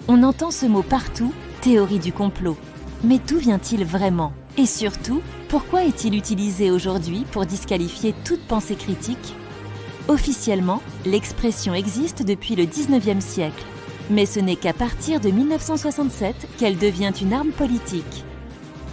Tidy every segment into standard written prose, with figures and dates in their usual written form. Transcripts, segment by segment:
On entend ce mot partout, théorie du complot. Mais d'où vient-il vraiment? Et surtout, pourquoi est-il utilisé aujourd'hui pour disqualifier toute pensée critique? Officiellement, l'expression existe depuis le 19e siècle. Mais ce n'est qu'à partir de 1967 qu'elle devient une arme politique.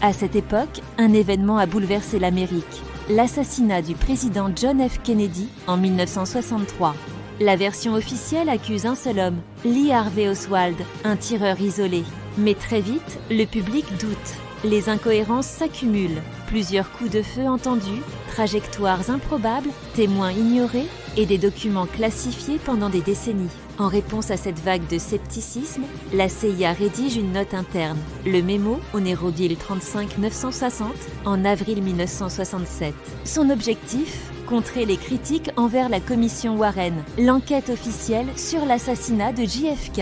À cette époque, un événement a bouleversé l'Amérique, l'assassinat du président John F. Kennedy en 1963. La version officielle accuse un seul homme, Lee Harvey Oswald, un tireur isolé. Mais très vite, le public doute. Les incohérences s'accumulent. Plusieurs coups de feu entendus, trajectoires improbables, témoins ignorés et des documents classifiés pendant des décennies. En réponse à cette vague de scepticisme, la CIA rédige une note interne, le mémo Onérode 35-960, en avril 1967. Son objectif? Contrer les critiques envers la commission Warren, l'enquête officielle sur l'assassinat de JFK.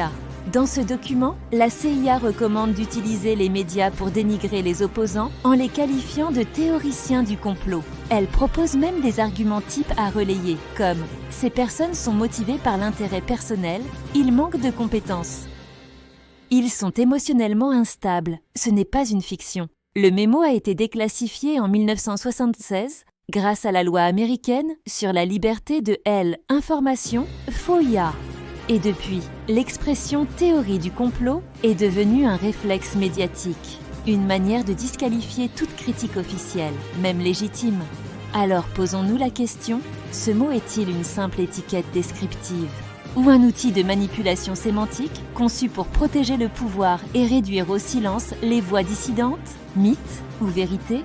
Dans ce document, la CIA recommande d'utiliser les médias pour dénigrer les opposants en les qualifiant de théoriciens du complot. Elle propose même des arguments types à relayer, comme « Ces personnes sont motivées par l'intérêt personnel, ils manquent de compétences. Ils sont émotionnellement instables, ce n'est pas une fiction. » Le mémo a été déclassifié en 1976 grâce à la loi américaine sur la liberté de information, FOIA. Et depuis, l'expression « théorie du complot » est devenue un réflexe médiatique, une manière de disqualifier toute critique officielle, même légitime. Alors posons-nous la question, ce mot est-il une simple étiquette descriptive ou un outil de manipulation sémantique conçu pour protéger le pouvoir et réduire au silence les voix dissidentes? Mythe ou vérité?